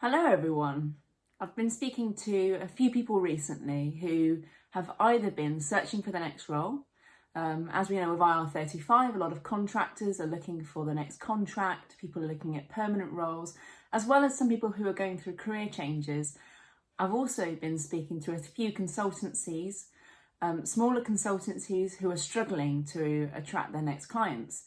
Hello everyone. I've been speaking to a few people recently who have either been searching for the next role. As we know with IR35, a lot of contractors are looking for the next contract, people are looking at permanent roles, as well as some people who are going through career changes. I've also been speaking to a few consultancies, smaller consultancies who are struggling to attract their next clients.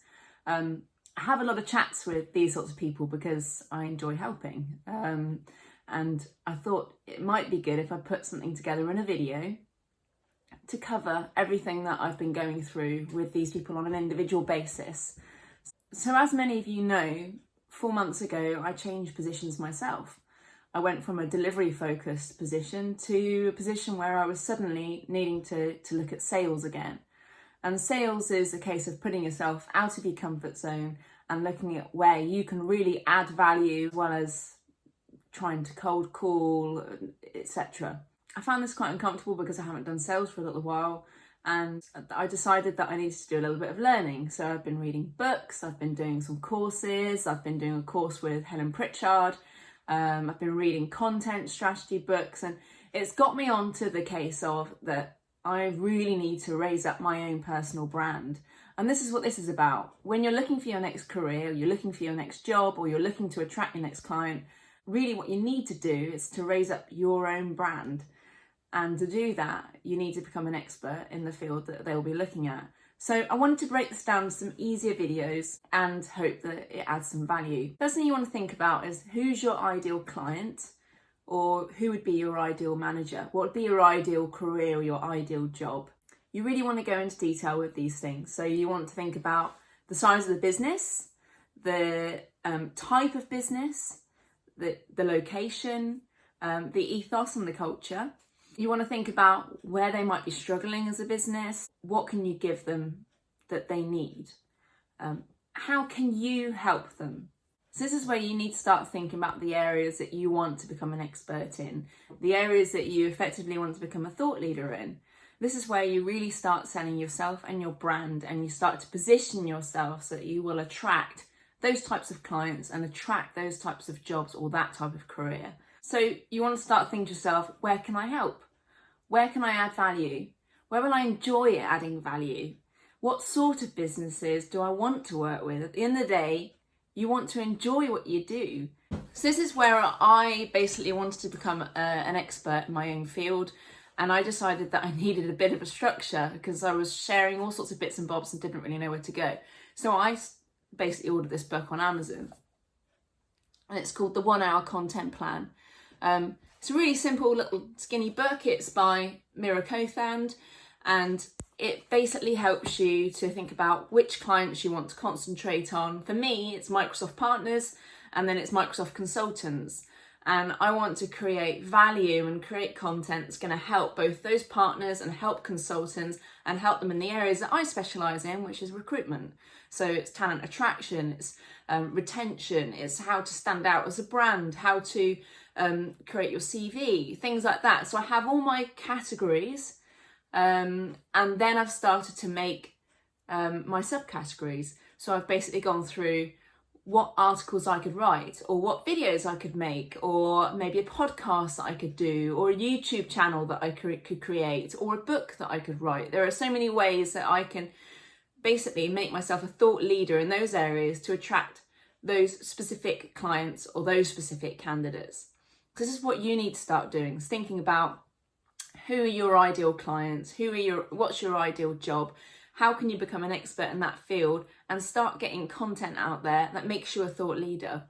I have a lot of chats with these sorts of people because I enjoy helping. And I thought it might be good if I put something together in a video to cover everything that I've been going through with these people on an individual basis. So as many of you know, 4 months ago, I changed positions myself. I went from a delivery focused position to a position where I was suddenly needing to look at sales again. And sales is a case of putting yourself out of your comfort zone and looking at where you can really add value, as well as trying to cold call, etc. I found this quite uncomfortable because I haven't done sales for a little while, and I decided that I needed to do a little bit of learning. So I've been reading books, I've been doing some courses, I've been doing a course with Helen Pritchard, I've been reading content strategy books, and it's got me onto the case of that I really need to raise up my own personal brand. And this is what this is about. When you're looking for your next career, you're looking for your next job, or you're looking to attract your next client, really what you need to do is to raise up your own brand. And to do that, you need to become an expert in the field that they'll be looking at. So I wanted to break this down to some easier videos and hope that it adds some value. First thing you want to think about is who's your ideal client, or who would be your ideal manager? What would be your ideal career or your ideal job? You really want to go into detail with these things. So you want to think about the size of the business, the type of business, the location, the ethos and the culture. You want to think about where they might be struggling as a business. What can you give them that they need? How can you help them? So this is where you need to start thinking about the areas that you want to become an expert in, the areas that you effectively want to become a thought leader in. This is where you really start selling yourself and your brand, and you start to position yourself so that you will attract those types of clients and attract those types of jobs or that type of career. So you want to start thinking to yourself, where can I help? Where can I add value? Where will I enjoy adding value? What sort of businesses do I want to work with? At the end of the day, you want to enjoy what you do. So this is where I basically wanted to become an expert in my own field, and I decided that I needed a bit of a structure because I was sharing all sorts of bits and bobs and didn't really know where to go. So I basically ordered this book on Amazon, and it's called The 1 Hour Content Plan. It's a really simple little skinny book. It's by Mira Kothand, and it basically helps you to think about which clients you want to concentrate on. For me, it's Microsoft partners, and then it's Microsoft consultants. And I want to create value and create content that's going to help both those partners and help consultants and help them in the areas that I specialise in, which is recruitment. So it's talent attraction, it's retention, it's how to stand out as a brand, how to create your CV, things like that. So I have all my categories. And then I've started to make my subcategories. So I've basically gone through what articles I could write, or what videos I could make, or maybe a podcast that I could do, or a YouTube channel that I could create, or a book that I could write. There are so many ways that I can basically make myself a thought leader in those areas to attract those specific clients or those specific candidates. This is what you need to start doing, is thinking about who are your ideal clients, what's your ideal job, how can you become an expert in that field and start getting content out there that makes you a thought leader.